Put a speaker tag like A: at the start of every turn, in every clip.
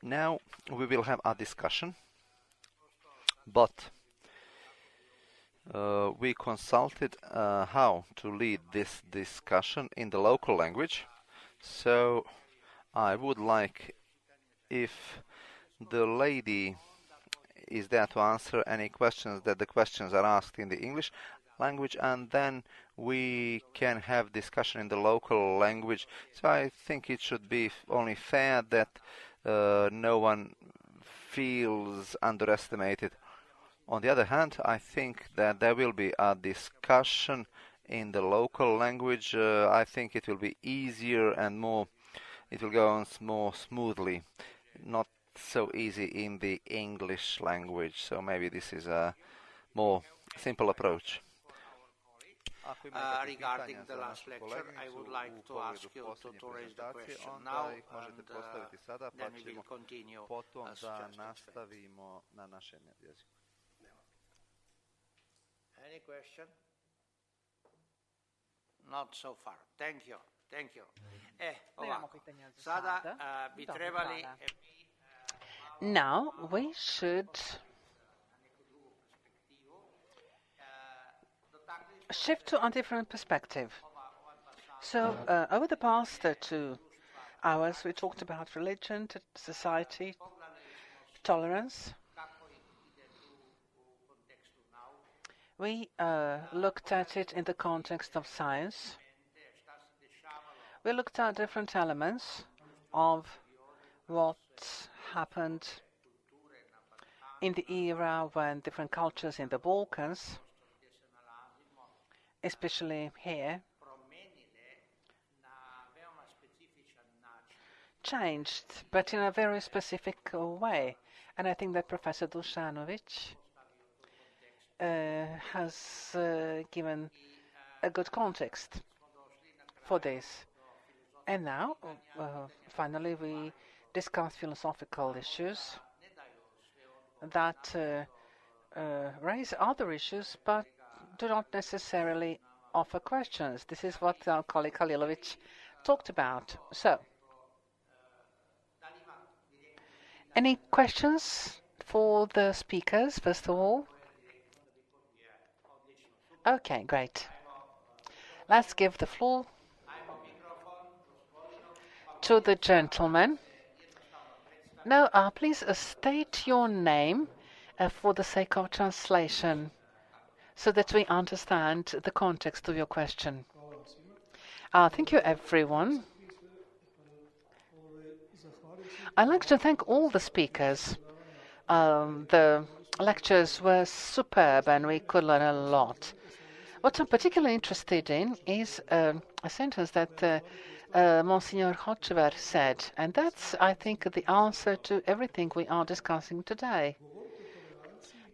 A: Now we will have a discussion, but we consulted how to lead this discussion in the local language. So I would like if the lady is there to answer any questions that the questions are asked in the English language, and then we can have discussion in the local language. So I think it should be only fair that no one feels underestimated. On the other hand, I think that there will be a discussion in the local language. I think it will be easier and it will go on more smoothly, not so easy in the English language. So maybe this is a more simple approach.
B: Regarding the last lecture, I would like to ask you to raise the question now, and then we will continue. Any question? Not so far. Thank you. Thank you.
C: Now we should shift to a different perspective. So over the past 2 hours we talked about religion, society, tolerance. We looked at it in the context of science. We looked at different elements of what happened in the era when different cultures in the Balkans, especially here, changed, but in a very specific way. And I think that Professor Dušanović has given a good context for this. And now, finally, we discuss philosophical issues that raise other issues, but do not necessarily offer questions. This is what our colleague Halilović talked about. So, any questions for the speakers, first of all? Okay, great. Let's give the floor to the gentleman. Now, please state your name for the sake of translation, so that we understand the context of your question. Thank you, everyone. I'd like to thank all the speakers. The lectures were superb and we could learn a lot. What I'm particularly interested in is a sentence that Monsignor Hocevar said, and that's, I think, the answer to everything we are discussing today.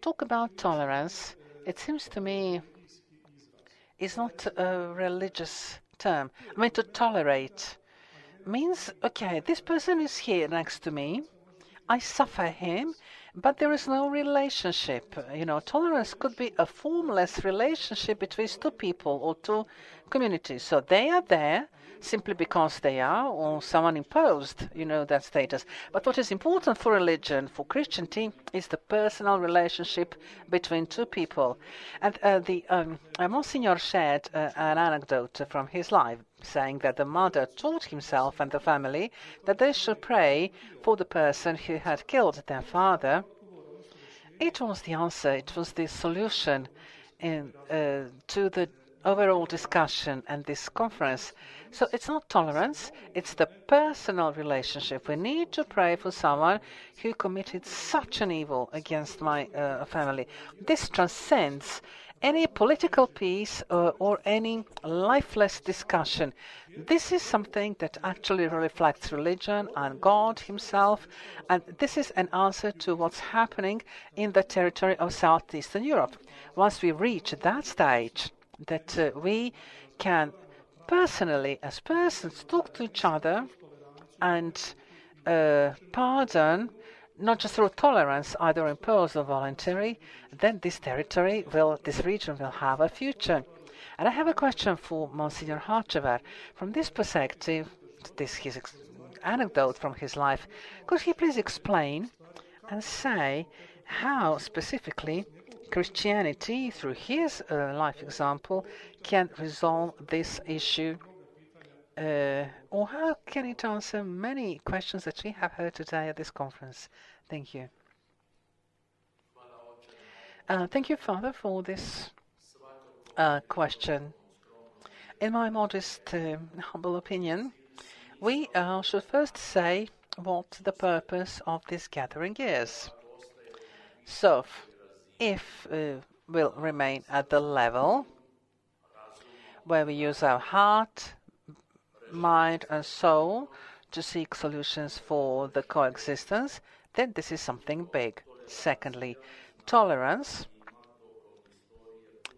C: Talk about tolerance, it seems to me, is not a religious term. I mean, to tolerate means, okay, this person is here next to me, I suffer him, but there is no relationship. You know, tolerance could be a formless relationship between two people or two communities. So they are there simply because they are, or someone imposed, you know, that status. But what is important for religion, for Christianity, is the personal relationship between two people. And Monsignor shared an anecdote from his life, saying that the mother told himself and the family that they should pray for the person who had killed their father. It was the answer, it was the solution to the overall discussion and this conference. So it's not tolerance, it's the personal relationship. We need to pray for someone who committed such an evil against my family. This transcends any political peace or any lifeless discussion. This is something that actually reflects religion and God himself, and this is an answer to what's happening in the territory of Southeastern Europe. Once we reach that stage, that we can personally, as persons, talk to each other and pardon, not just through tolerance, either imposed or voluntary, then this territory this region will have a future. And I have a question for Monsignor Hocevar. From this perspective, this his anecdote from his life. Could he please explain and say how specifically Christianity, through his life example, can resolve this issue, or how can it answer many questions that we have heard today at this conference? Thank you. Thank you, Father, for this question. In my modest, humble opinion, we should first say what the purpose of this gathering is. So, if we'll remain at the level where we use our heart, mind and soul to seek solutions for the coexistence, then this is something big. Secondly, tolerance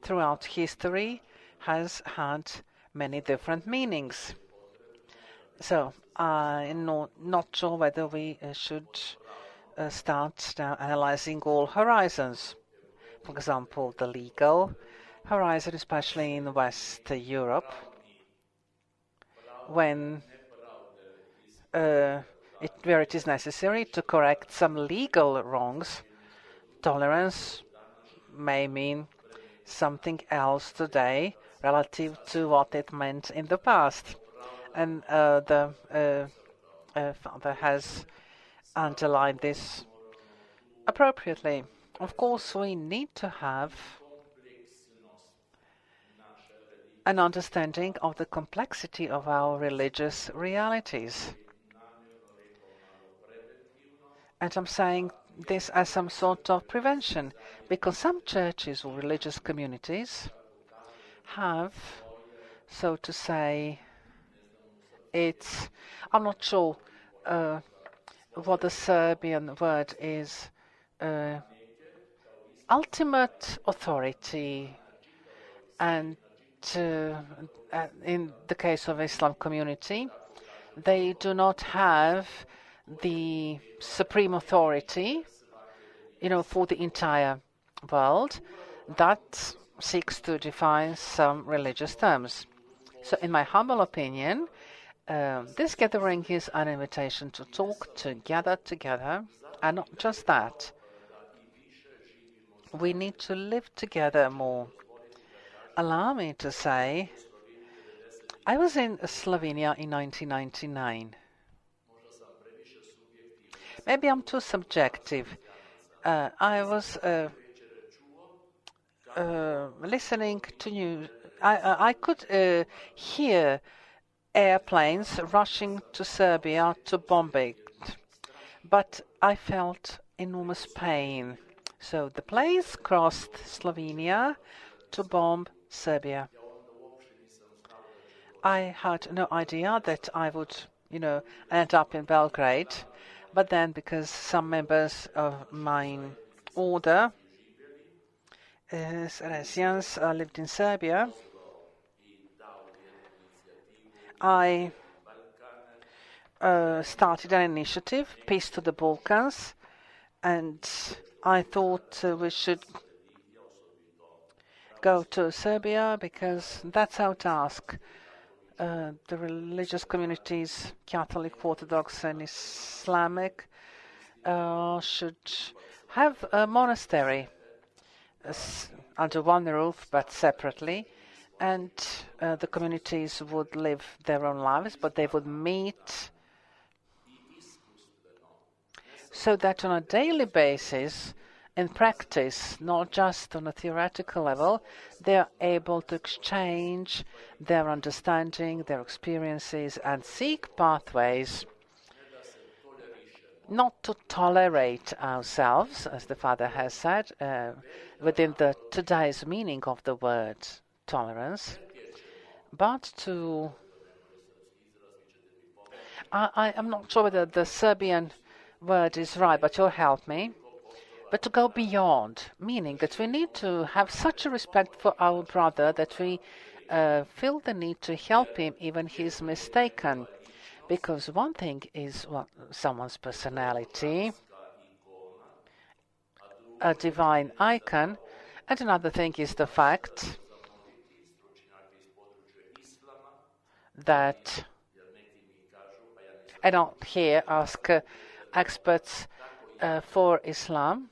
C: throughout history has had many different meanings. So I'm not sure whether we should start now analyzing all horizons. For example, the legal horizon, especially in West Europe, when where it is necessary to correct some legal wrongs, tolerance may mean something else today relative to what it meant in the past. And the Father has underlined this appropriately. Of course, we need to have an understanding of the complexity of our religious realities. And I'm saying this as some sort of prevention, because some churches or religious communities have, so to say, I'm not sure what the Serbian word is, ultimate authority, and in the case of Islam community, they do not have the supreme authority, for the entire world that seeks to define some religious terms. So in my humble opinion, this gathering is an invitation to talk, to gather together, and not just that. We need to live together more. Allow me to say, I was in Slovenia in 1999. Maybe I'm too subjective. I was listening to news. I could hear airplanes rushing to Serbia to bomb it, but I felt enormous pain. So the planes crossed Slovenia to bomb Serbia. I had no idea that I would, end up in Belgrade. But then, because some members of my order, Salesians, lived in Serbia, I started an initiative, Peace to the Balkans, and I thought we should go to Serbia because that's our task. The religious communities, Catholic, Orthodox and Islamic, should have a monastery under one roof but separately, and the communities would live their own lives, but they would meet so that on a daily basis, in practice, not just on a theoretical level, they are able to exchange their understanding, their experiences, and seek pathways not to tolerate ourselves, as the Father has said, within the today's meaning of the word tolerance, but to... I'm not sure whether the Serbian word is right, but you'll help me. But to go beyond, meaning that we need to have such a respect for our brother that we feel the need to help him even he's mistaken. Because one thing is someone's personality, a divine icon, and another thing is the fact that I don't here ask experts for Islam,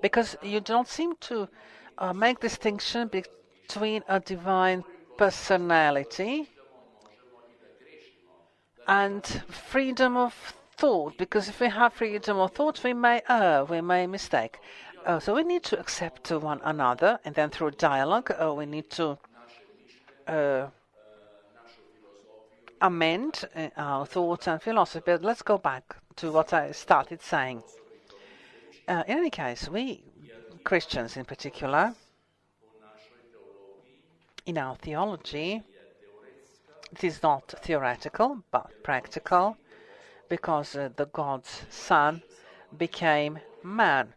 C: because you don't seem to make distinction between a divine personality and freedom of thought, because if we have freedom of thought, we may err, we may mistake. So we need to accept one another, and then through dialogue, we need to amend our thoughts and philosophy. But let's go back to what I started saying. In any case, we Christians in particular, in our theology, it is not theoretical but practical, because the God's Son became man.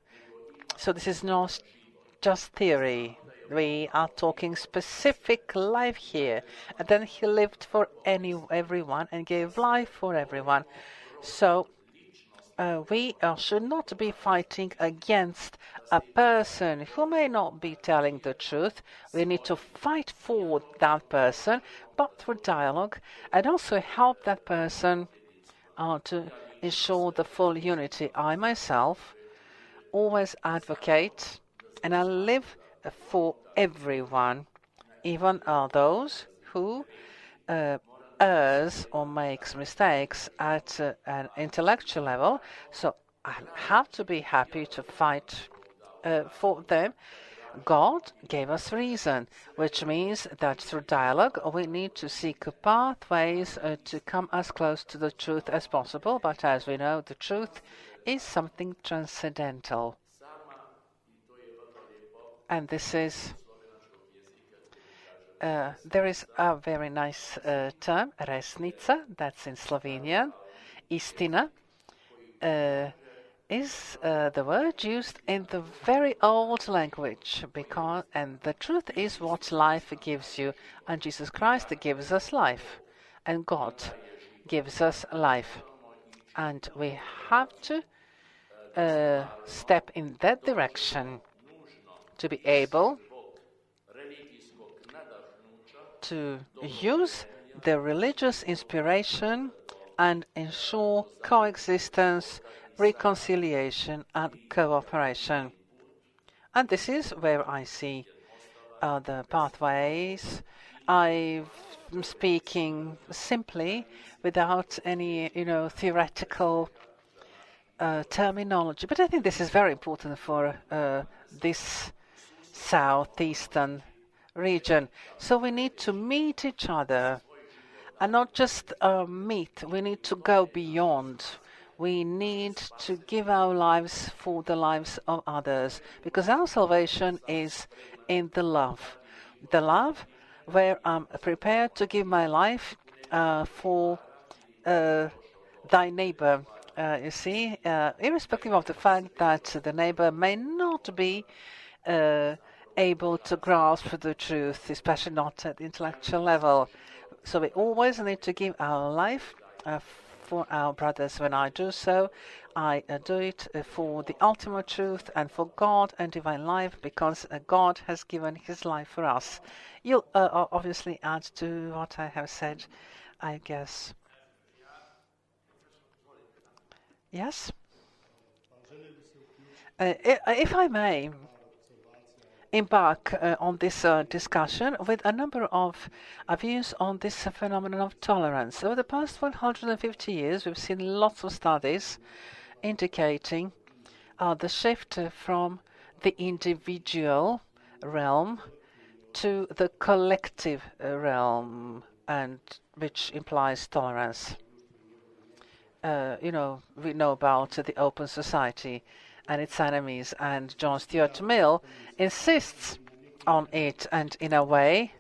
C: So this is not just theory. We are talking specific life here. And then he lived for everyone and gave life for everyone. So we should not be fighting against a person who may not be telling the truth. We need to fight for that person, but through dialogue, and also help that person to ensure the full unity. I myself always advocate, and I live for everyone, even those who errs or makes mistakes at an intellectual level. So I have to be happy to fight for them. God gave us reason, which means that through dialogue we need to seek pathways to come as close to the truth as possible. But as we know, the truth is something transcendental. And this is there is a very nice term, resnica, that's in Slovenian. Istina is the word used in the very old language, and the truth is what life gives you, and Jesus Christ gives us life, and God gives us life, and we have to step in that direction to be able to use the religious inspiration and ensure coexistence, reconciliation and cooperation. And this is where I see the pathways. I'm speaking simply without any, theoretical terminology. But I think this is very important for this southeastern region. So we need to meet each other, and not just meet. We need to go beyond. We need to give our lives for the lives of others, because our salvation is in the love. The love where I'm prepared to give my life for thy neighbor. You see, irrespective of the fact that the neighbor may not be able to grasp the truth, especially not at the intellectual level. So we always need to give our life for our brothers. When I do so, I do it for the ultimate truth and for God and divine life, because God has given his life for us. You'll obviously add to what I have said, I guess. Yes? If I may embark on this discussion with a number of views on this phenomenon of tolerance. Over the past 150 years, we've seen lots of studies indicating the shift from the individual realm to the collective realm, and which implies tolerance. We know about the open society and its enemies, and John Stuart Mill insists on it, and in a way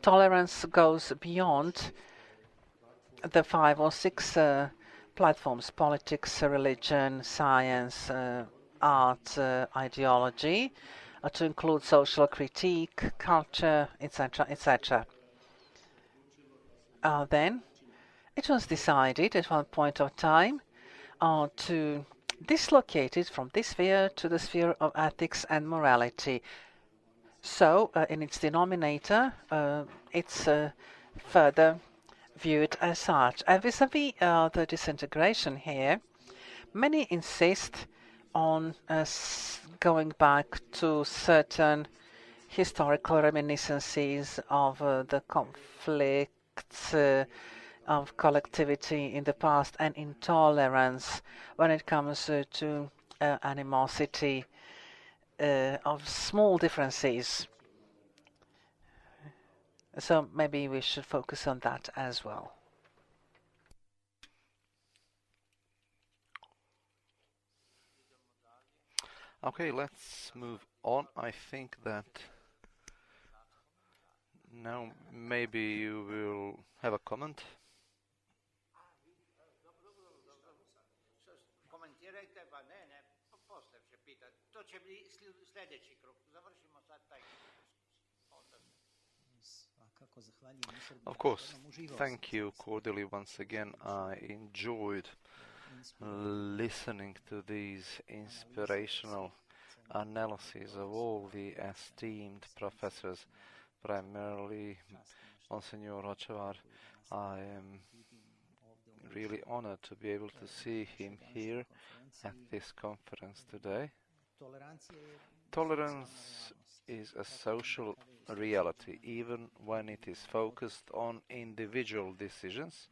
C: tolerance goes beyond the 5 or 6 platforms: politics, religion, science, art, ideology, to include social critique, culture, etc., etc. Then it was decided at one point of time to dislocate it from this sphere to the sphere of ethics and morality. So, in its denominator, it's further viewed as such. And vis-à-vis the disintegration here, many insist on going back to certain historical reminiscences of the conflicts of collectivity in the past and intolerance when it comes to animosity of small differences. So maybe we should focus on that as well.
A: Okay, let's move on. I think that now maybe you will have a comment. Of course, thank you cordially once again. I enjoyed listening to these inspirational analyses of all the esteemed professors, primarily Monsignor Ochovar. I am really honored to be able to see him here at this conference today. Tolerance is a social reality, even when it is focused on individual decisions,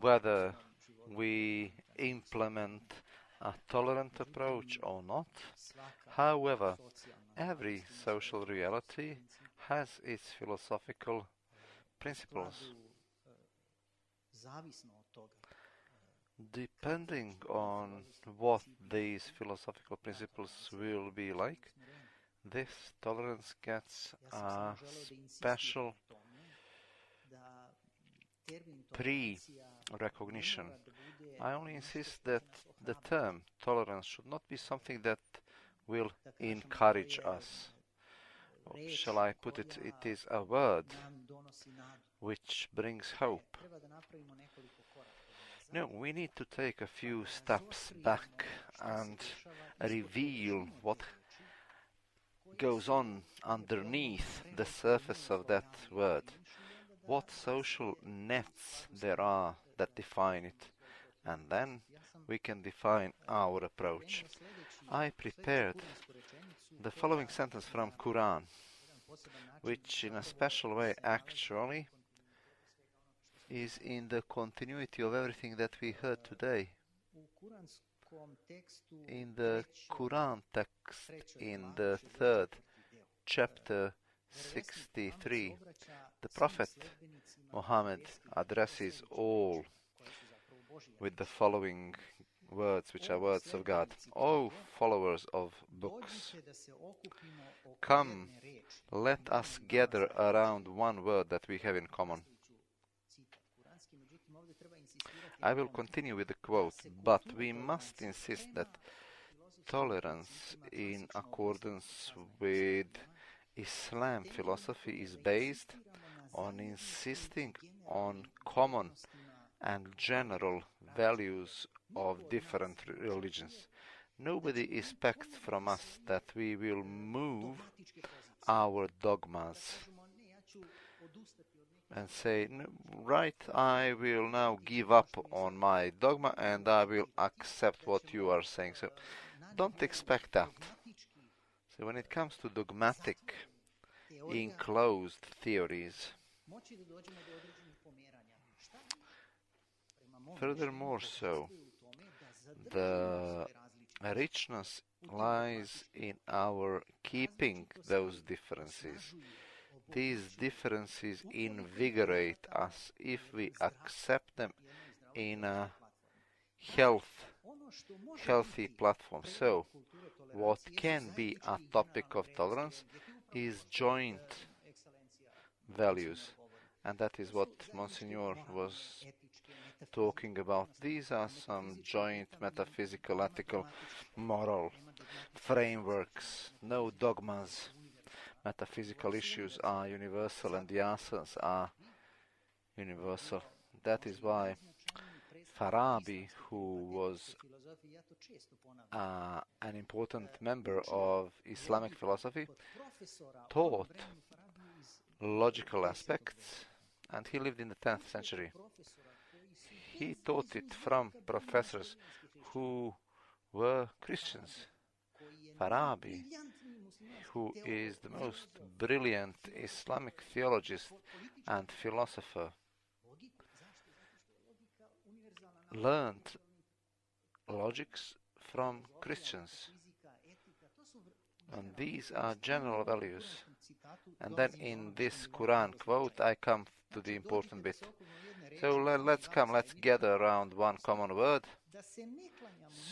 A: whether we implement a tolerant approach or not. However, every social reality has its philosophical principles. Depending on what these philosophical principles will be like, this tolerance gets a special pre-recognition. I only insist that the term tolerance should not be something that will encourage us. Or shall I put it, it is a word which brings hope. No, we need to take a few steps back and reveal what goes on underneath the surface of that word. What social nets there are that define it, and then we can define our approach. I prepared the following sentence from Quran, which in a special way actually is in the continuity of everything that we heard today. In the Quran text, in the 3rd chapter 63, the Prophet Muhammad addresses all with the following words, which are words of God. O followers of books, come, let us gather around one word that we have in common. I will continue with the quote, but we must insist that tolerance in accordance with Islam philosophy is based on insisting on common and general values of different religions. Nobody expects from us that we will move our dogmas and say, right, I will now give up on my dogma and I will accept what you are saying. So don't expect that. So when it comes to dogmatic, enclosed theories, furthermore so, the richness lies in our keeping those differences. These differences invigorate us if we accept them in a healthy platform. So, what can be a topic of tolerance is joint values, and that is what Monsignor was talking about. These are some joint metaphysical, ethical, moral frameworks, no dogmas. Metaphysical issues are universal and the answers are universal. That is why Farabi, who was an important member of Islamic philosophy, taught logical aspects and he lived in the 10th century. He taught it from professors who were Christians. Farabi, who is the most brilliant Islamic theologist and philosopher, learned logics from Christians. And these are general values. And then in this Quran quote, I come to the important bit. So let's gather around one common word,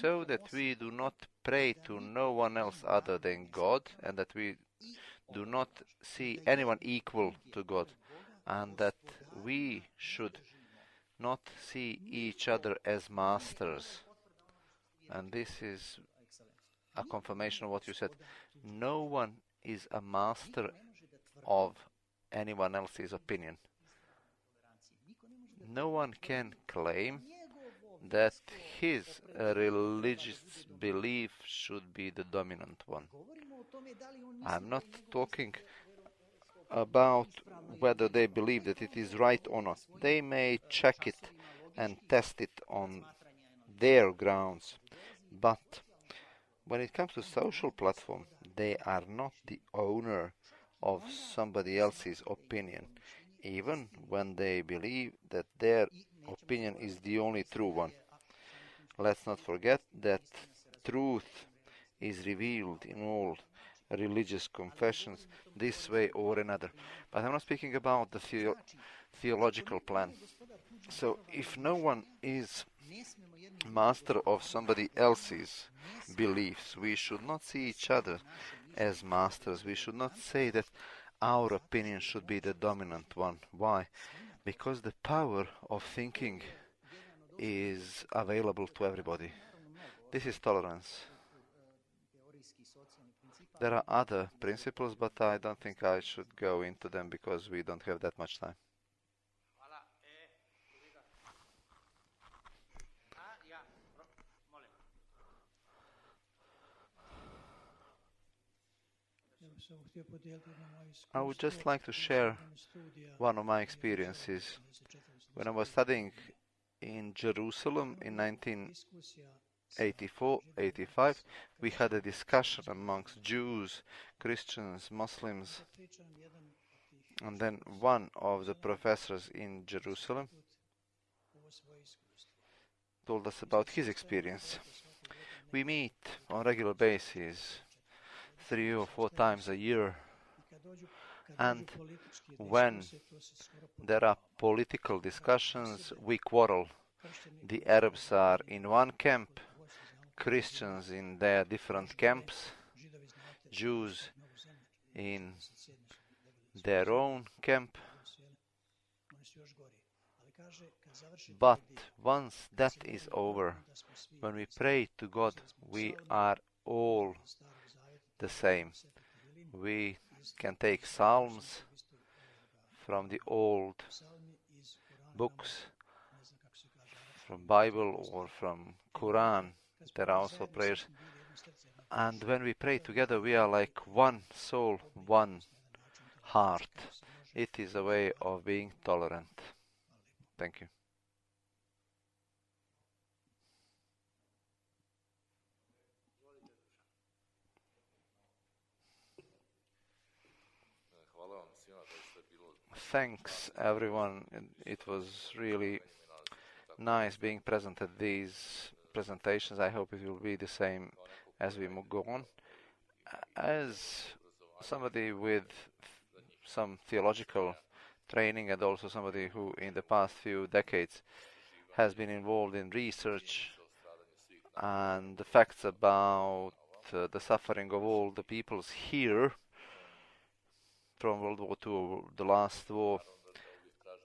A: so that we do not pray to no one else other than God, and that we do not see anyone equal to God, and that we should not see each other as masters. And this is a confirmation of what you said. No one is a master of anyone else's opinion. No one can claim that his religious belief should be the dominant one. I'm not talking about whether they believe that it is right or not. They may check it and test it on their grounds. But when it comes to social platform, they are not the owner of somebody else's opinion, even when they believe that their opinion is the only true one. Let's not forget that truth is revealed in all religious confessions this way or another. But I'm not speaking about the theological plan. So if no one is master of somebody else's beliefs, we should not see each other as masters. We should not say that our opinion should be the dominant one. Why? Because the power of thinking is available to everybody. This is tolerance. There are other principles, but I don't think I should go into them because we don't have that much time. I would just like to share one of my experiences. When I was studying in Jerusalem in 1984-85, we had a discussion amongst Jews, Christians, Muslims, and then one of the professors in Jerusalem told us about his experience. We meet on a regular basis, 3 or 4 times a year, and when there are political discussions, we quarrel. The Arabs are in one camp, Christians in their different camps, Jews in their own camp. But once that is over, when we pray to God, we are all the same. We can take psalms from the old books, from Bible or from Quran. There are also prayers. And when we pray together, we are like one soul, one heart. It is a way of being tolerant. Thank you. Thanks, everyone. It was really nice being present at these presentations. I hope it will be the same as we go on. As somebody with some theological training and also somebody who in the past few decades has been involved in research and the facts about the suffering of all the peoples here from World War II or the last war,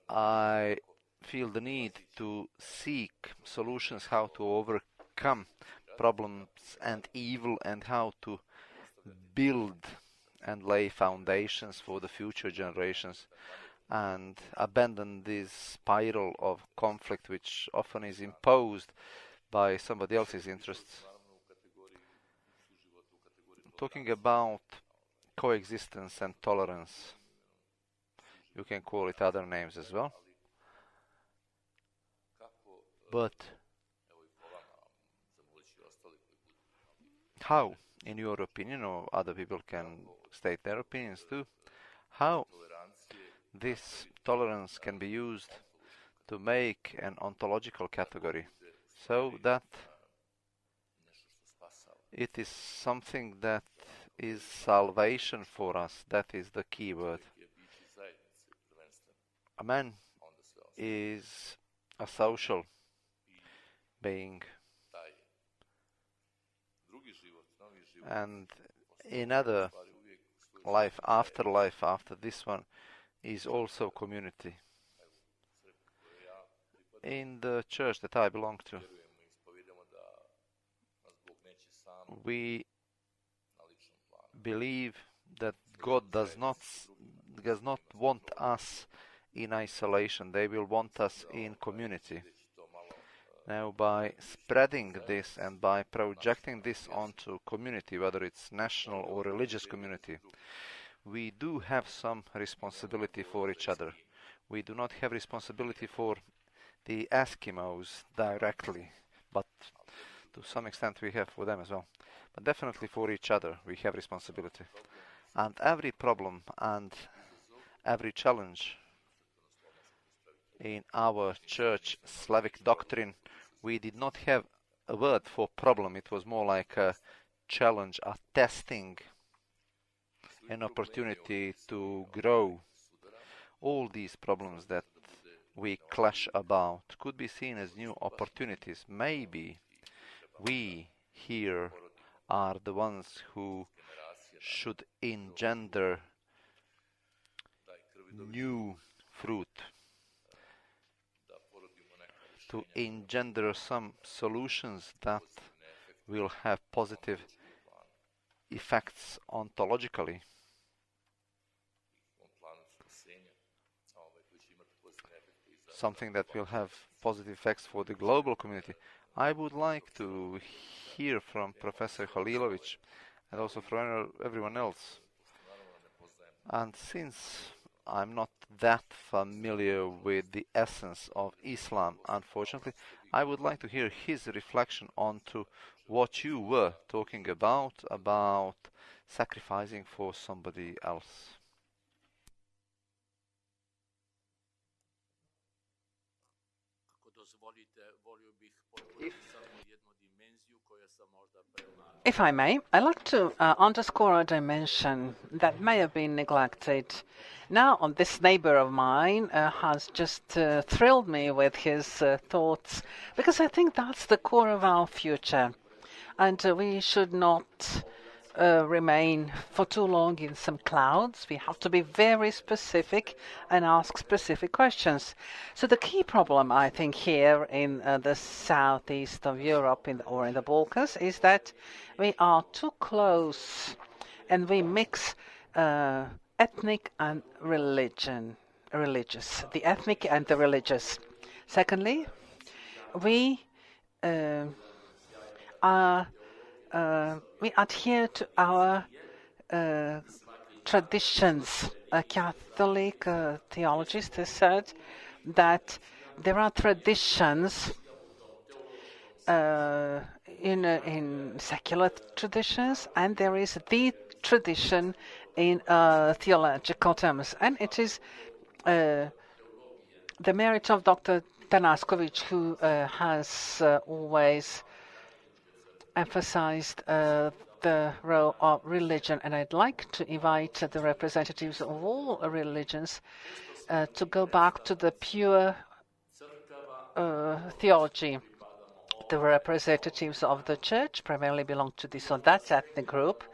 A: I feel the need to seek solutions how to overcome problems and evil and how to build and lay foundations for the future generations and abandon this spiral of conflict which often is imposed by somebody else's interests. Talking about coexistence and tolerance, You can call it other names as well. But how, in your opinion, or other people can state their opinions too, how this tolerance can be used to make an ontological category so that it is something that is salvation for us. That is the key word. A man is a social being, and another life, after this one, is also community. In the church that I belong to, we believe that God does not want us in isolation. They will want us in community. Now, by spreading this and by projecting this onto community, whether it's national or religious community, we do have some responsibility for each other. We do not have responsibility for the Eskimos directly, but to some extent we have for them as well. But definitely for each other we have responsibility. And every problem and every challenge in our church Slavic doctrine, we did not have a word for problem. It was more like a challenge, a testing, an opportunity to grow. All these problems that we clash about could be seen as new opportunities. Maybe we here are the ones who should engender new fruit, to engender some solutions that will have positive effects ontologically. Something that will have positive effects for the global community. I would like to hear from Professor Halilovic and also from everyone else. And since I'm not that familiar with the essence of Islam, unfortunately, I would like to hear his reflection onto what you were talking about sacrificing for somebody else.
C: If I may, I'd like to underscore a dimension that may have been neglected. Now, this neighbor of mine has just thrilled me with his thoughts, because I think that's the core of our future. And we should not remain for too long in some clouds. We have to be very specific and ask specific questions. So the key problem, I think, here in the southeast of Europe or in the Balkans is that we are too close and we mix ethnic and religious, the ethnic and the religious. Secondly, we adhere to our traditions. A Catholic theologist has said that there are traditions in secular traditions, and there is the tradition in theological terms. And it is the merit of Dr. Tanaskovic, who has always emphasized the role of religion, and I'd like to invite the representatives of all religions to go back to the pure theology. The representatives of the church primarily belong to this or that ethnic group,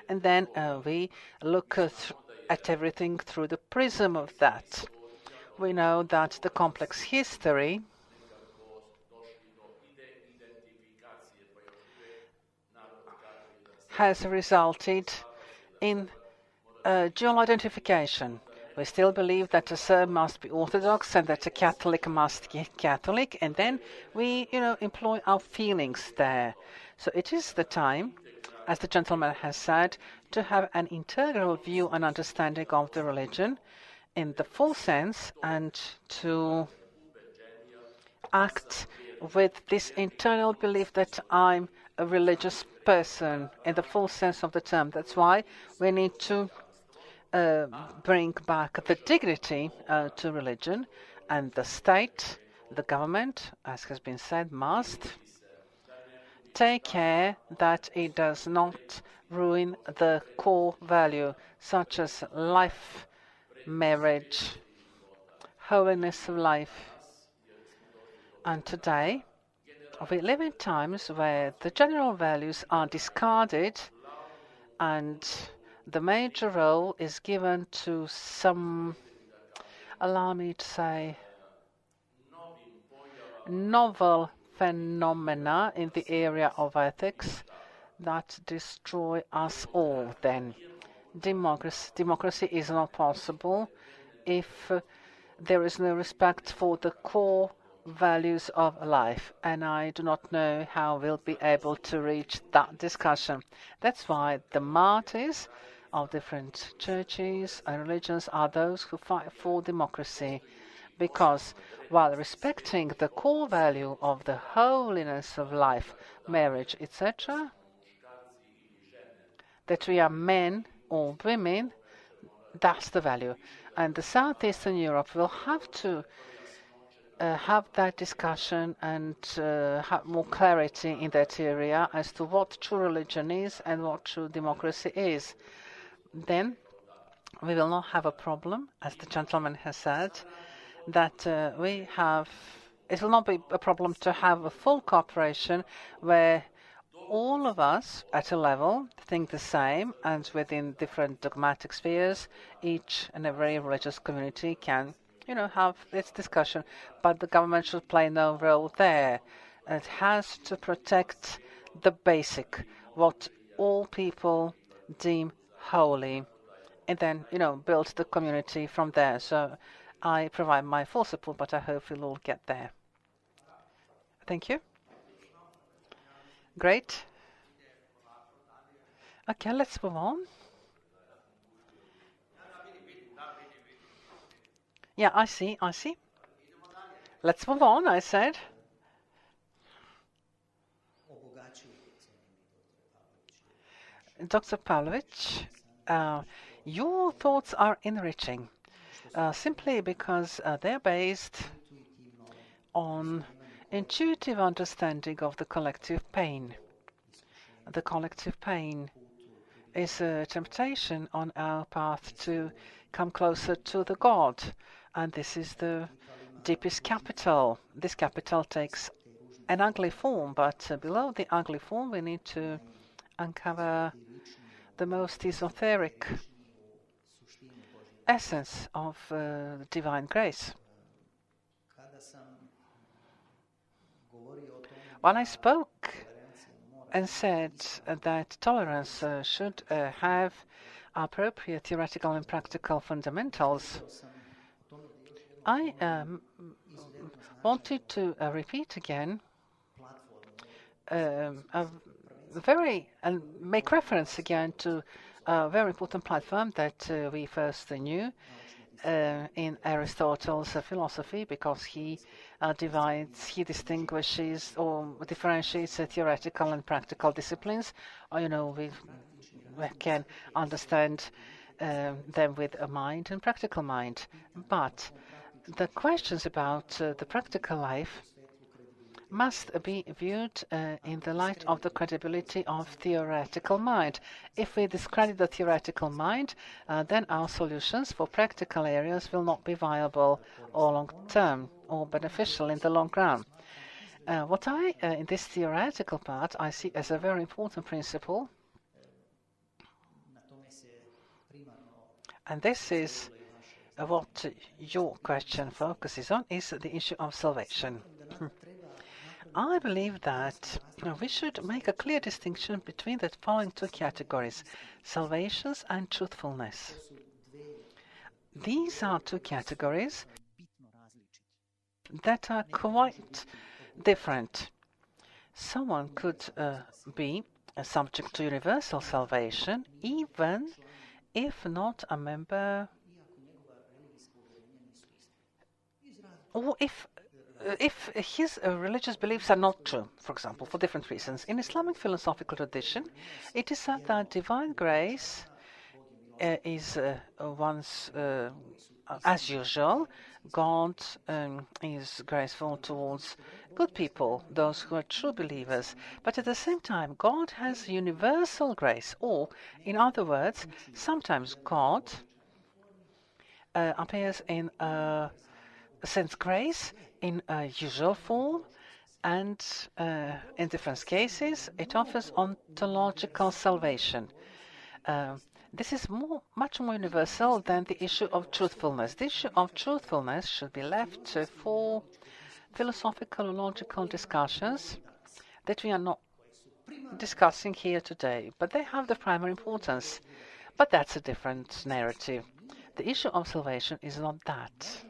C: and then we look at everything through the prism of that. We know that the complex history has resulted in dual identification. We still believe that a Serb must be Orthodox and that a Catholic must be Catholic, and then we, employ our feelings there. So it is the time, as the gentleman has said, to have an integral view and understanding of the religion, in the full sense and to act with this internal belief that I'm a religious person in the full sense of the term. That's why we need to bring back the dignity to religion, and the state, the government, as has been said, must take care that it does not ruin the core value, such as life, marriage, holiness of life. And today, we live in times where the general values are discarded and the major role is given to some, allow me to say, novel phenomena in the area of ethics that destroy us all then. Democracy is not possible if there is no respect for the core values of life, and I do not know how we'll be able to reach that discussion. That's why the martyrs of different churches and religions are those who fight for democracy, because while respecting the core value of the holiness of life, marriage, etc., that we are men or women, that's the value. And the Southeastern Europe will have to have that discussion and have more clarity in that area as to what true religion is and what true democracy is. Then we will not have a problem, as the gentleman has said, that it will not be a problem to have a full cooperation where all of us at a level think the same, and within different dogmatic spheres, each and every religious community can have its discussion, but the government should play no role there. It has to protect the basic, what all people deem holy, and then, build the community from there. So I provide my full support, but I hope we'll all get there. Thank you. Great. Okay, let's move on. Yeah, I see. Let's move on, I said. Dr. Pavlovich, your thoughts are enriching, simply because they're based on intuitive understanding of the collective pain. The collective pain is a temptation on our path to come closer to the God. And this is the deepest capital. This capital takes an ugly form, but below the ugly form we need to uncover the most esoteric essence of divine grace. When I spoke and said that tolerance should have appropriate theoretical and practical fundamentals, I wanted to repeat again and make reference again to a very important platform that we first knew in Aristotle's philosophy, because he distinguishes or differentiates theoretical and practical disciplines. We can understand them with a mind and practical mind. But the questions about the practical life must be viewed in the light of the credibility of theoretical mind. If we discredit the theoretical mind, then our solutions for practical areas will not be viable or long-term or beneficial in the long run. What in this theoretical part, I see as a very important principle, and this is what your question focuses on, is the issue of salvation. I believe that we should make a clear distinction between the following two categories: salvations and truthfulness. These are two categories that are quite different. Someone could be subject to universal salvation even if not a member or if his religious beliefs are not true, for example, for different reasons. In Islamic philosophical tradition, it is said that divine grace is once, as usual, God is graceful towards good people, those who are true believers. But at the same time, God has universal grace, or, in other words, sometimes God appears in sends grace in a usual form, and in different cases, it offers ontological salvation. This is much more universal than the issue of truthfulness. The issue of truthfulness should be left for philosophical or logical discussions that we are not discussing here today, but they have the primary importance. But that's a different narrative. The issue of salvation is not that.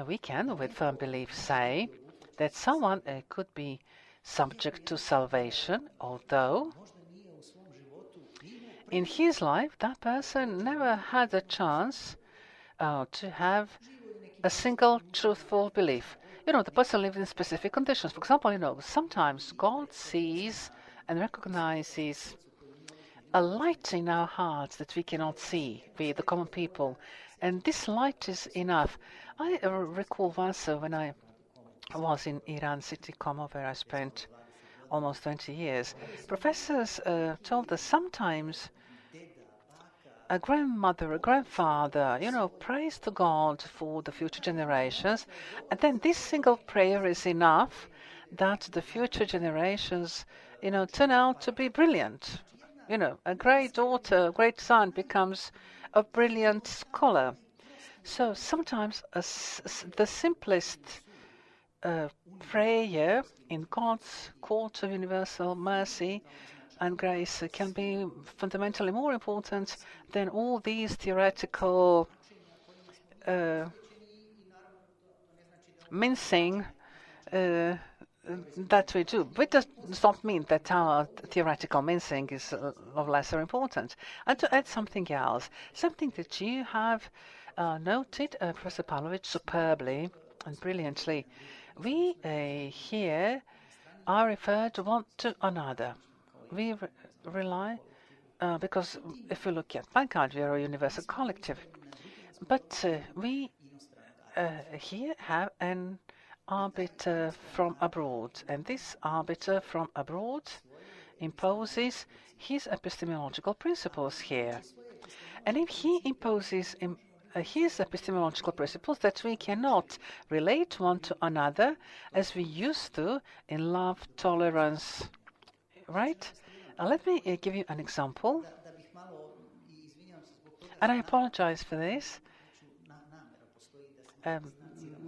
C: We can, with firm belief, say that someone could be subject to salvation, although in his life that person never had a chance to have a single truthful belief. The person lived in specific conditions. For example, sometimes God sees and recognizes a light in our hearts that we cannot see, we the common people, and this light is enough. I recall once when I was in Iran city, Como, where I spent almost 20 years. Professors told us sometimes a grandmother, a grandfather, prays to God for the future generations, and then this single prayer is enough that the future generations, turn out to be brilliant. A great daughter, a great son becomes a brilliant scholar. So sometimes the simplest prayer in God's court of universal mercy and grace can be fundamentally more important than all these theoretical mincing that we do. But it does not mean that our theoretical mincing is of lesser importance. And to add something else, something that you have noted, Professor Pavlovich, superbly and brilliantly, we here are referred one to another. We rely, because if we look at mankind, we are a universal collective. But we here have an arbiter from abroad, and this arbiter from abroad imposes his epistemological principles here. And if he imposes his epistemological principles that we cannot relate one to another as we used to in love, tolerance, right? Let me give you an example. And I apologize for this.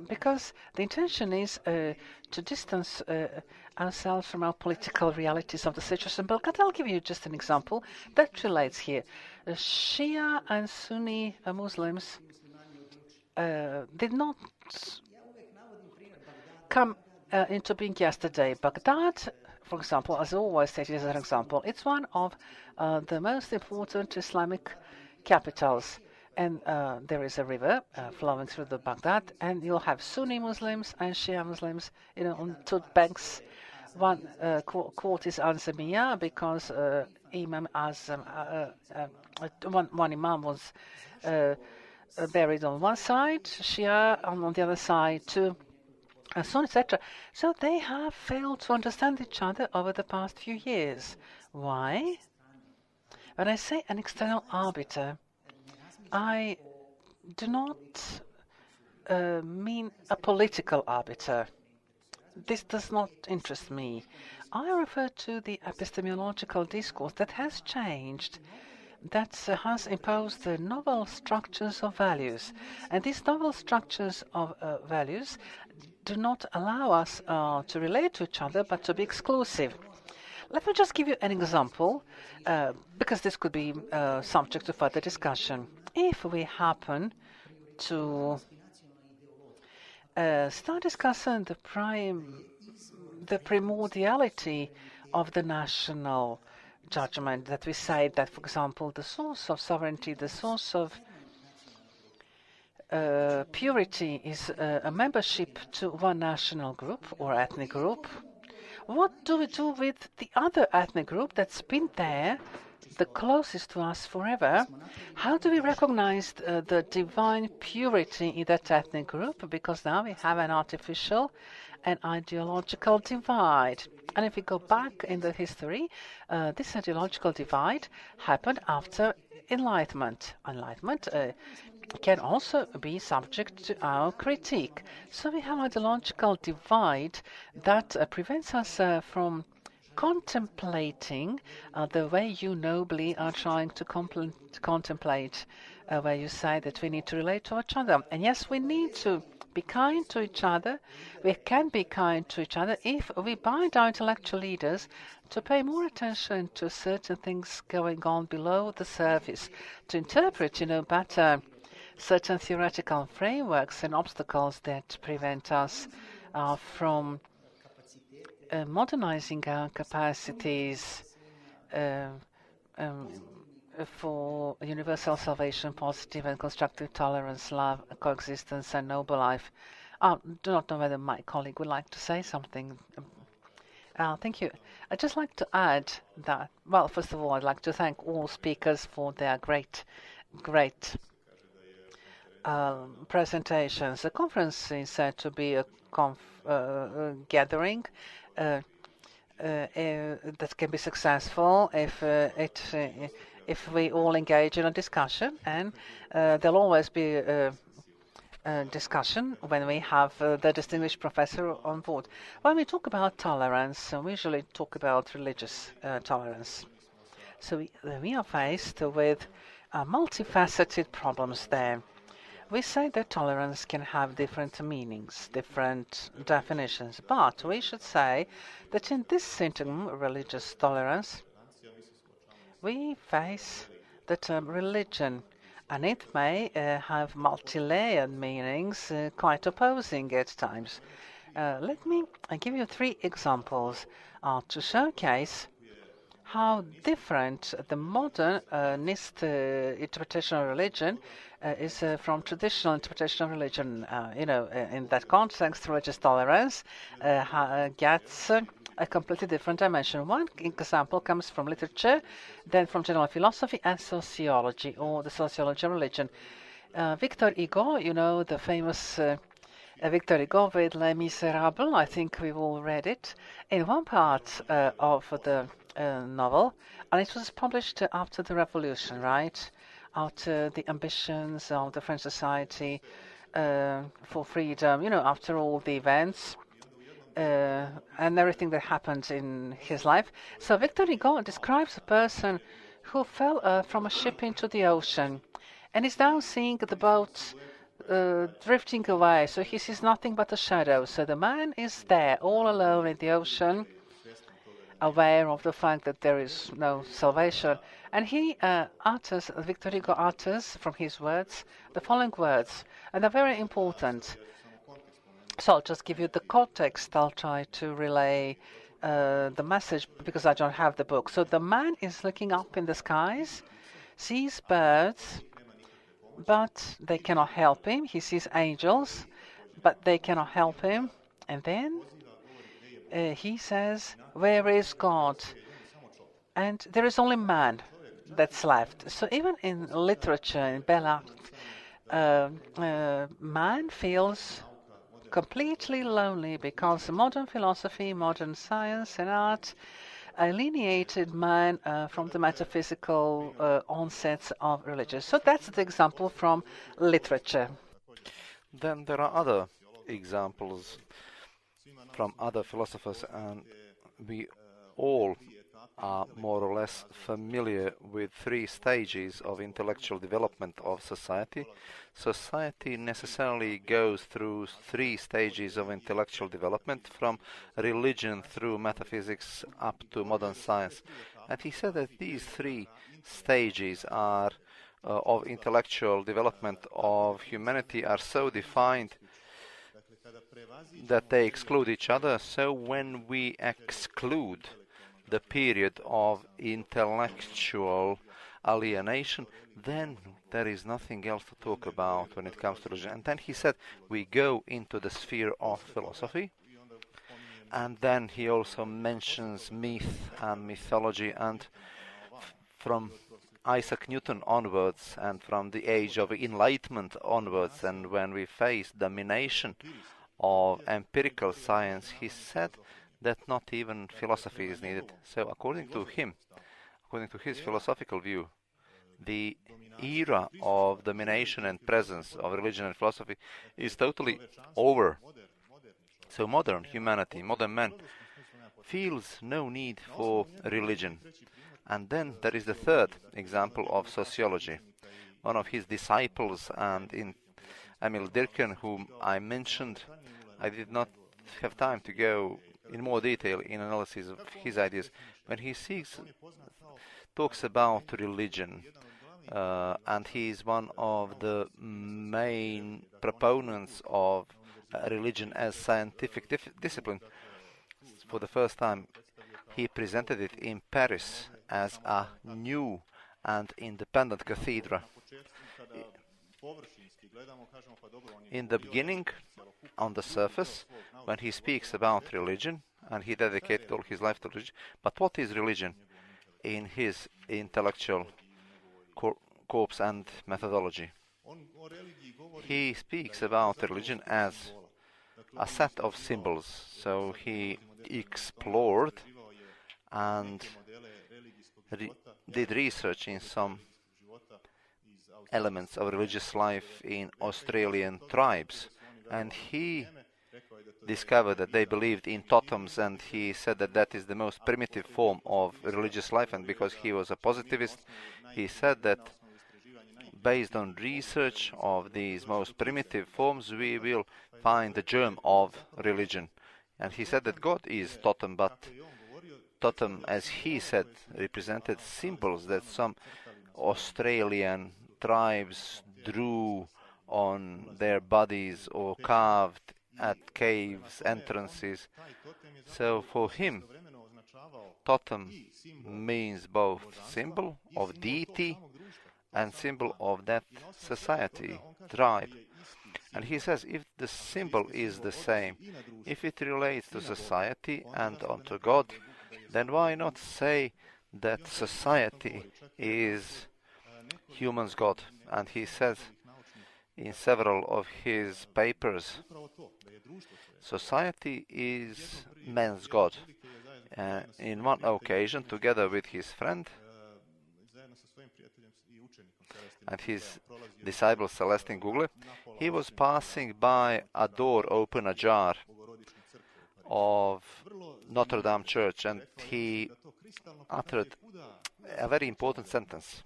C: Because the intention is to distance ourselves from our political realities of the situation. But I'll give you just an example that relates here. Shia and Sunni Muslims did not come into being yesterday. Baghdad, for example, as always stated as an example, it's one of the most important Islamic capitals. And there is a river flowing through the Baghdad, and you'll have Sunni Muslims and Shia Muslims, on two banks. One court is Al-Zamiyah because Imam Azam, one Imam was buried on one side, Shia on the other side, too, and so on, etc. So they have failed to understand each other over the past few years. Why? When I say an external arbiter, I do not mean a political arbiter. This does not interest me. I refer to the epistemological discourse that has changed, that has imposed the novel structures of values. And these novel structures of values do not allow us to relate to each other, but to be exclusive. Let me just give you an example, because this could be subject to further discussion. If we happen to start discussing the primordiality of the national judgment, that we say that, for example, the source of sovereignty, the source of purity is a membership to one national group or ethnic group, what do we do with the other ethnic group that's been there, the closest to us forever? How do we recognize the divine purity in that ethnic group? Because now we have an artificial and ideological divide. And if we go back in the history, this ideological divide happened after Enlightenment. Enlightenment can also be subject to our critique. So we have ideological divide that prevents us from contemplating the way you nobly are trying to contemplate, where you say that we need to relate to each other. And yes, we need to be kind to each other. We can be kind to each other if we bind our intellectual leaders to pay more attention to certain things going on below the surface, to interpret, better certain theoretical frameworks and obstacles that prevent us from modernizing our capacities for universal salvation, positive and constructive tolerance, love, coexistence, and noble life. I do not know whether my colleague would like to say something. Thank you. I'd just like to add that, well, first of all, I'd like to thank all speakers for their great presentations. The conference is said to be a gathering that can be successful if we all engage in a discussion, and there'll always be a discussion when we have the distinguished professor on board. When we talk about tolerance, we usually talk about religious tolerance. So we are faced with multifaceted problems there. We say that tolerance can have different meanings, different definitions, but we should say that in this syntagm, religious tolerance, we face the term religion, and it may have multi-layered meanings, quite opposing at times. Let me give you 3 examples to showcase how different the modernist interpretation of religion is from traditional interpretation of religion. In that context, religious tolerance gets a completely different dimension. One example comes from literature, then from general philosophy and sociology, or the sociology of religion. Victor Hugo, the famous Victor Hugo with Les Miserables, I think we've all read it, in one part of the novel, and it was published after the revolution, right? After the ambitions of the French society for freedom, after all the events and everything that happened in his life. So Victor Hugo describes a person who fell from a ship into the ocean and is now seeing the boat drifting away. So he sees nothing but a shadow. So the man is there all alone in the ocean, aware of the fact that there is no salvation. And he Victor Hugo utters from his words the following words, and they're very important. So I'll just give you the context. I'll try to relay the message because I don't have the book. So the man is looking up in the skies, sees birds, but they cannot help him. He sees angels, but they cannot help him. And then he says, "Where is God?" And there is only man that's left. So even in literature, in Bella, man feels completely lonely because modern philosophy, modern science and art alienated man from the metaphysical onsets of religion. So that's the example from literature.
A: Then there are other examples from other philosophers, and we all are more or less familiar with 3 stages of intellectual development of society. Society necessarily goes through 3 stages of intellectual development, from religion through metaphysics up to modern science. And he said that these 3 stages are of intellectual development of humanity are so defined that they exclude each other. So when we exclude the period of intellectual alienation, then there is nothing else to talk about when it comes to religion. And then he said, we go into the sphere of philosophy. And then he also mentions myth and mythology, and from Isaac Newton onwards, and from the age of enlightenment onwards, and when we face domination of empirical science, he said that not even philosophy is needed. So according to him, according to his philosophical view, the era of domination and presence of religion and philosophy is totally over. So modern humanity, modern man, feels no need for religion. And then there is the third example of sociology. One of his disciples, and in Emil Durkheim, whom I mentioned, I did not have time to go in more detail in analysis of his ideas. When he talks about religion, and he is one of the main proponents of religion as scientific discipline. For the first time, he presented it in Paris as a new and independent cathedral. In the beginning, on the surface, when he speaks about religion, and he dedicated all his life to religion, but what is religion in his intellectual corpus and methodology? He speaks about religion as a set of symbols. So he explored and did research in some elements of religious life in Australian tribes, and he discovered that they believed in totems, and he said that that is the most primitive form of religious life. And because he was a positivist, he said that based on research of these most primitive forms, we will find the germ of religion. And he said that God is totem, but totem, as he said, represented symbols that some Australian tribes drew on their bodies or carved at caves, entrances. So for him, totem means both symbol of deity and symbol of that society, tribe. And he says, if the symbol is the same, if it relates to society and unto God, then why not say that society is human's God? And he says in several of his papers, society is man's God. In one occasion, together with his friend and his disciple Celestin Google, he was passing by a door open ajar of Notre Dame Church, and he uttered a very important sentence.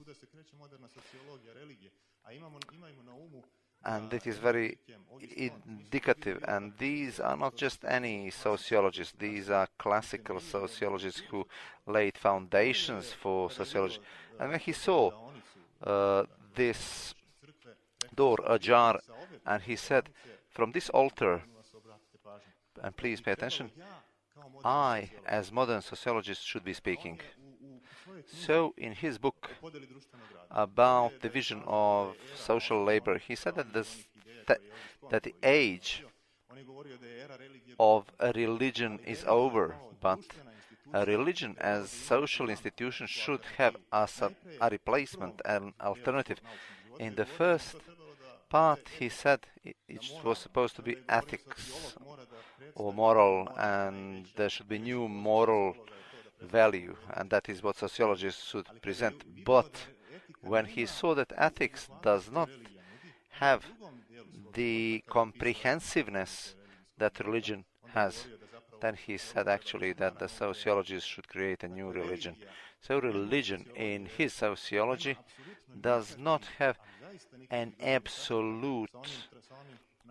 A: And it is very indicative, and these are not just any sociologists, these are classical sociologists who laid foundations for sociology. And when he saw this door ajar, and he said, from this altar, and please pay attention, I, as modern sociologist, should be speaking. So, in his book about division of social labor, he said that that the age of a religion is over, but a religion as social institution should have a replacement, an alternative. In the first part, he said it was supposed to be ethics or moral, and there should be new moral value, and that is what sociologists should present. But when he saw that ethics does not have the comprehensiveness that religion has, then he said actually that the sociologists should create a new religion. So religion in his sociology does not have an absolute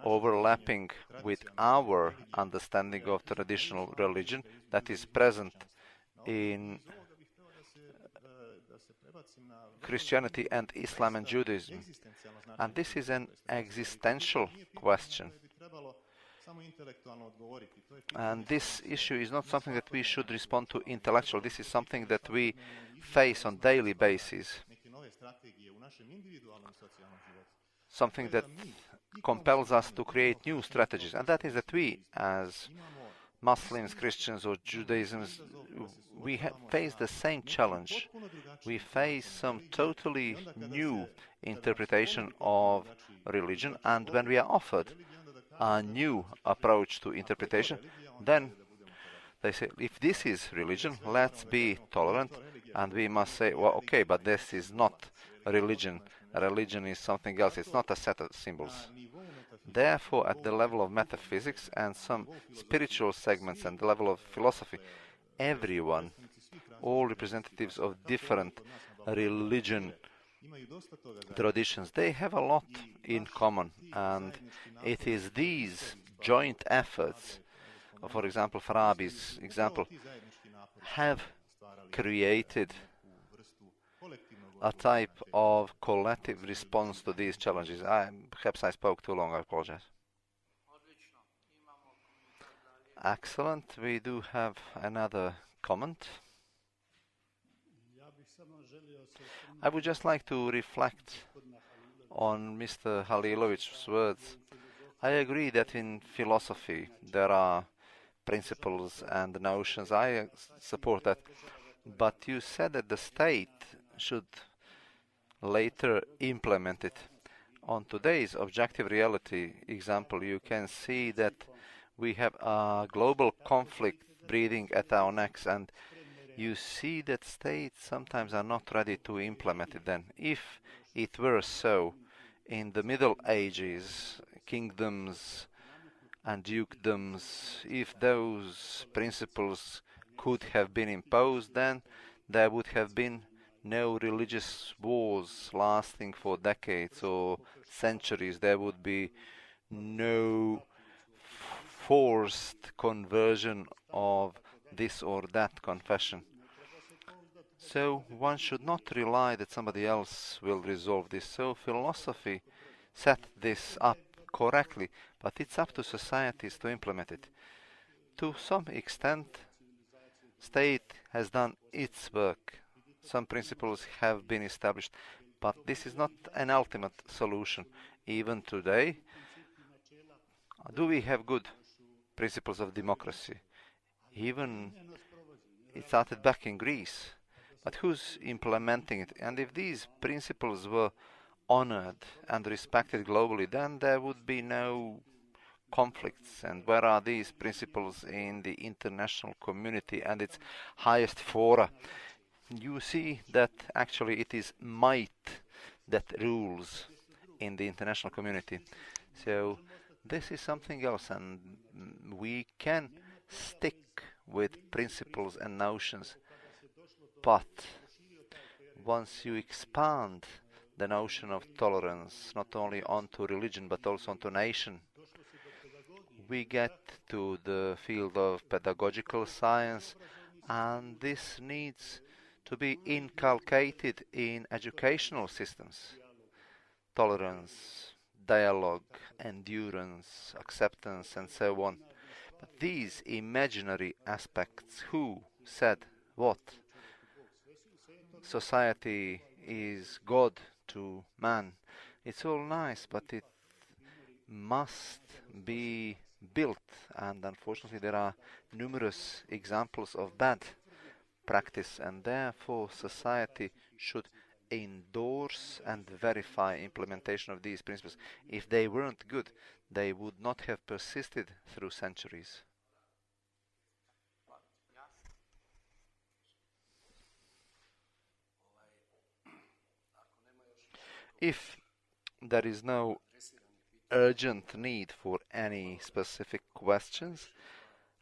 A: overlapping with our understanding of traditional religion that is present in Christianity and Islam and Judaism. And this is an existential question. And this issue is not something that we should respond to intellectually. This is something that we face on daily basis. something that compels us to create new strategies, and that is that we, as Muslims, Christians, or Judaism, we face the same challenge. We face some totally new interpretation of religion, and when we are offered a new approach to interpretation, then they say, if this is religion, let's be tolerant, and we must say, well, okay, but this is not a religion. A religion is something else. It's not a set of symbols. Therefore, at the level of metaphysics and some spiritual segments and the level of philosophy, everyone, all representatives of different religion traditions, they have a lot in common, and it is these joint efforts, for example, Farabi's example, have created a type of collective response to these challenges. Perhaps I spoke too long, I apologize. Excellent. We do have another comment. I would just like to reflect on Mr. Halilovich's words. I agree that in philosophy there are principles and notions. I support that. But you said that the state should later implement it. On today's objective reality example, you can see that we have a global conflict breathing at our necks, and you see that states sometimes are not ready to implement it then. If it were so, in the Middle Ages, kingdoms and dukedoms, if those principles could have been imposed, then there would have been no religious wars lasting for decades or centuries. There would be no forced conversion of this or that confession. So one should not rely that somebody else will resolve this. So philosophy set this up correctly, but it's up to societies to implement it. To some extent, state has done its work. Some principles have been established, but this is not an ultimate solution. Even today, do we have good principles of democracy? Even it started back in Greece, but who's implementing it? And if these principles were honored and respected globally, then there would be no conflicts. And where are these principles in the international community and its highest fora? You see that actually it is might that rules in the international community. So this is something else, and we can stick with principles and notions, but once you expand the notion of tolerance not only onto religion but also onto nation, we get to the field of pedagogical science, and this needs to be inculcated in educational systems. Tolerance, dialogue, endurance, acceptance, and so on. But these imaginary aspects, who said what? Society is God to man. It's all nice, but it must be built, and unfortunately there are numerous examples of bad practice, and therefore society should endorse and verify implementation of these principles. If they weren't good, they would not have persisted through centuries. If there is no urgent need for any specific questions,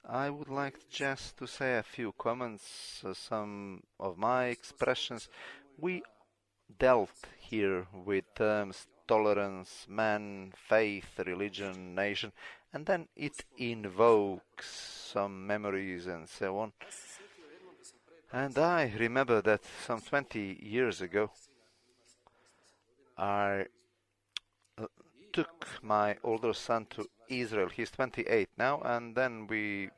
A: I would like just to say a few comments, some of my expressions. We dealt here with terms tolerance, man, faith, religion, nation, and then it invokes some memories and so on. And I remember that some 20 years ago, I took my older son to Israel. He's 28 now, and then we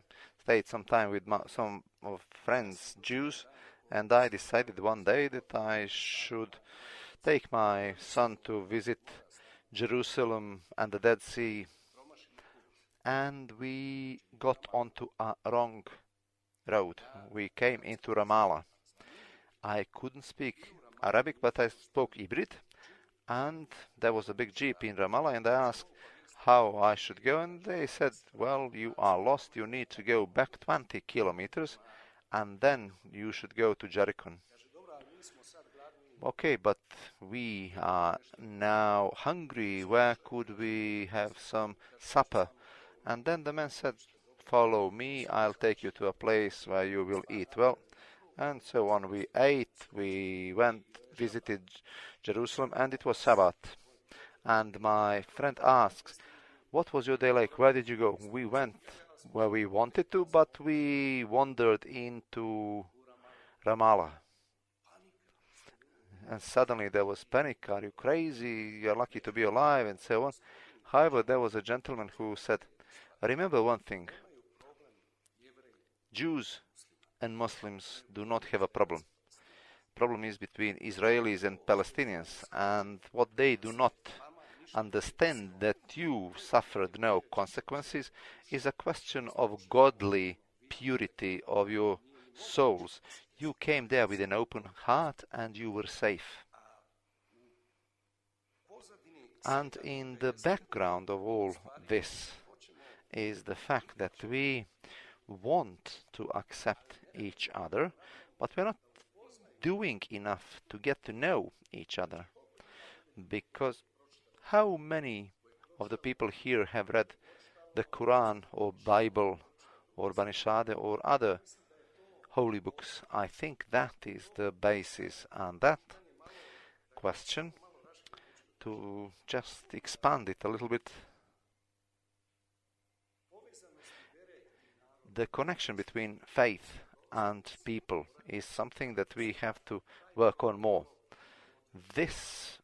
A: stayed some time with some of friends, Jews, And I decided one day that I should take my son to visit Jerusalem and the Dead Sea, and we got onto a wrong road. We came into Ramallah. I couldn't speak Arabic, but I spoke Hebrew, and there was a big jeep in Ramallah, and I asked how I should go, and they said, well, you are lost, you need to go back 20 kilometers, and then you should go to Jericho. Okay, but we are now hungry, where could we have some supper? And then the man said, follow me, I'll take you to a place where you will eat well. And so on, we ate, we went, visited Jerusalem, and it was Sabbath. And my friend asks, what was your day like? Where did you go? We went where we wanted to, but we wandered into Ramallah. And suddenly there was panic. Are you crazy? You're lucky to be alive, and so on. However, there was a gentleman who said, remember one thing. Jews and Muslims do not have a problem. Problem is between Israelis and Palestinians, and what they do not understand, that you suffered no consequences, is a question of godly purity of your souls. You came there with an open heart and you were safe. And in the background of all this is the fact that we want to accept each other, but we're not doing enough to get to know each other. Because how many of the people here have read the Quran or Bible or Banishade or other holy books? I think that is the basis, and that question, to just expand it a little bit, the connection between faith and people is something that we have to work on more. This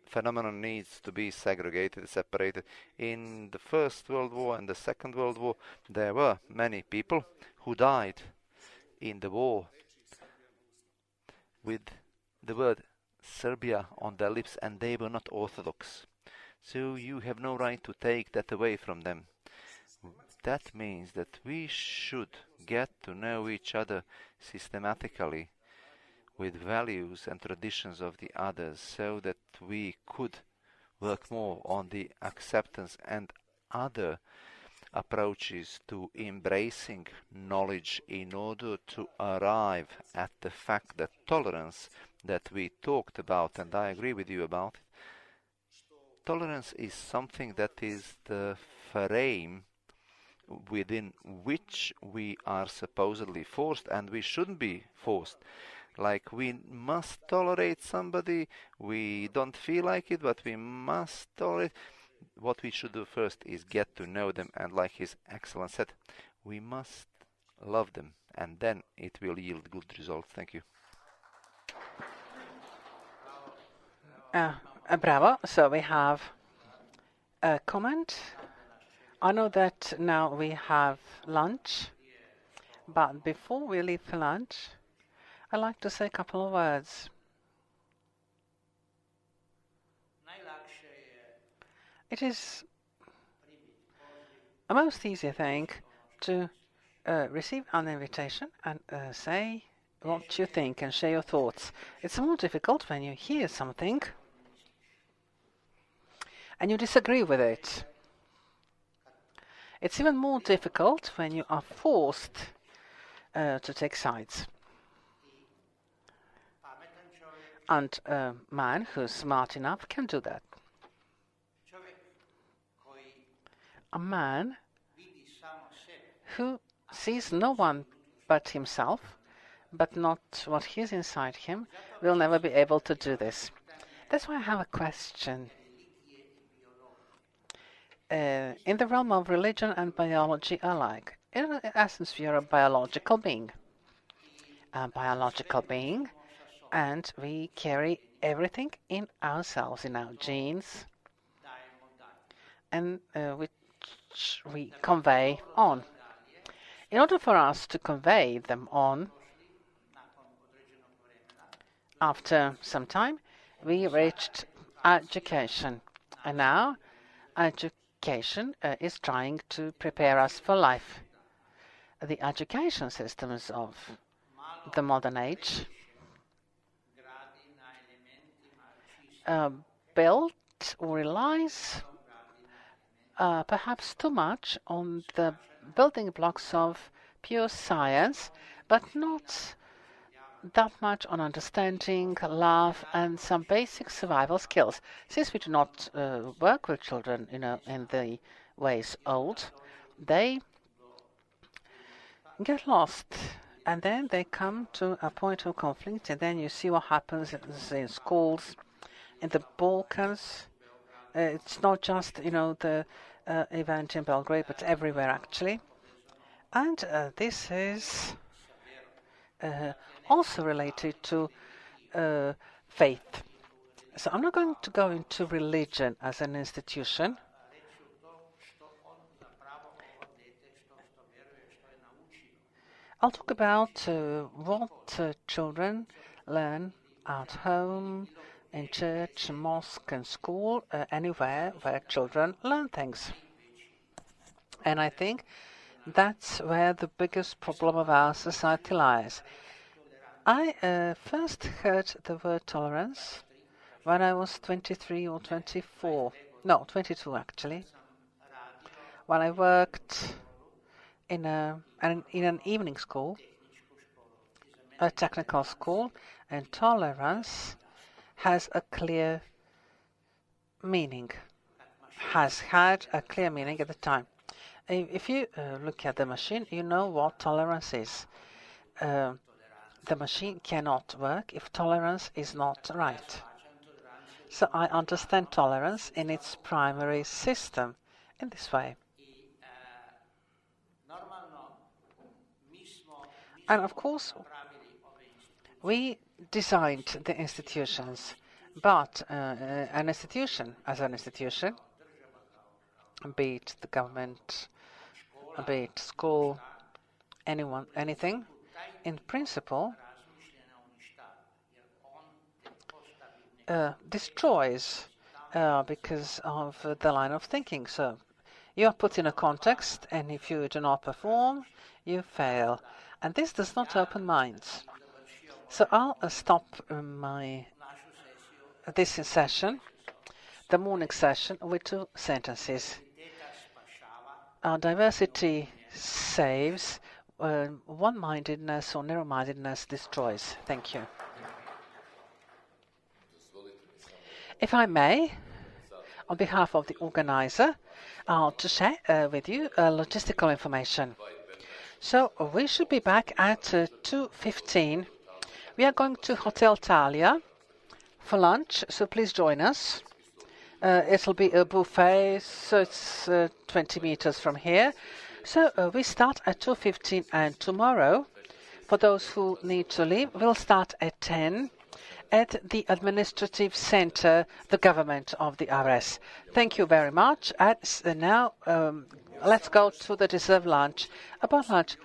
A: phenomenon needs to be segregated, separated. In the First World War and the Second World War, there were many people who died in the war with the word Serbia on their lips, and they were not Orthodox. So you have no right to take that away from them. That means that we should get to know each other systematically with values and traditions of the others, so that we could work more on the acceptance and other approaches to embracing knowledge in order to arrive at the fact that tolerance that we talked about, and I agree with you about it, tolerance is something that is the frame within which we are supposedly forced, and we shouldn't be forced. Like, we must tolerate somebody, we don't feel like it, but we must tolerate. What we should do first is get to know them, and like His Excellency said, we must love them, and then it will yield good results. Thank you.
C: Bravo. So we have a comment. I know that now we have lunch, but before we leave for lunch, I'd like to say a couple of words. It is a most easy thing to receive an invitation and say what you think and share your thoughts. It's more difficult when you hear something and you disagree with it. It's even more difficult when you are forced to take sides. And a man who's smart enough can do that. A man who sees no one but himself, but not what is inside him, will never be able to do this. That's why I have a question. In the realm of religion and biology alike, in essence, we are a biological being. And we carry everything in ourselves, in our genes, and which we convey on. In order for us to convey them on, After some time, we reached education. And now, education is trying to prepare us for life. The education systems of the modern age built or relies perhaps too much on the building blocks of pure science, but not that much on understanding, love, and some basic survival skills. Since we do not work with children, in the ways old, they get lost, and then they come to a point of conflict, and then you see what happens in schools, in the Balkans. It's not just, the event in Belgrade, but everywhere, actually. And this is also related to faith. So I'm not going to go into religion as an institution. I'll talk about what children learn at home, in church, mosque, and school, anywhere where children learn things. And I think that's where the biggest problem of our society lies. I first heard the word tolerance when I was 23 or 24. No, 22 actually. When I worked in an evening school, a technical school, and tolerance has a clear meaning, has had a clear meaning at the time. If you look at the machine, you know what tolerance is. The machine cannot work if tolerance is not right. So I understand tolerance in its primary system in this way. And of course, we designed the institutions, but an institution, as an institution, be it the government, be it school, anyone, anything, in principle, destroys because of the line of thinking. So you are put in a context, and if you do not perform, you fail. And this does not open minds. So I'll stop this session, the morning session, with two sentences. Our diversity saves, one-mindedness or narrow-mindedness destroys. Thank you. If I may, on behalf of the organizer, to share with you logistical information. So we should be back at 2:15. We are going to Hotel Thalia for lunch, so please join us. It'll be a buffet, so it's 20 meters from here. So we start at 2:15, and tomorrow, for those who need to leave, we'll start at 10 at the administrative center, the government of the ERISS. Thank you very much. And now let's go to the deserved lunch. About lunch,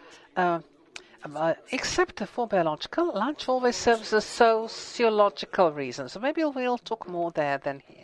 C: except for biological, lunch always serves a sociological reason. So maybe we'll talk more there than here.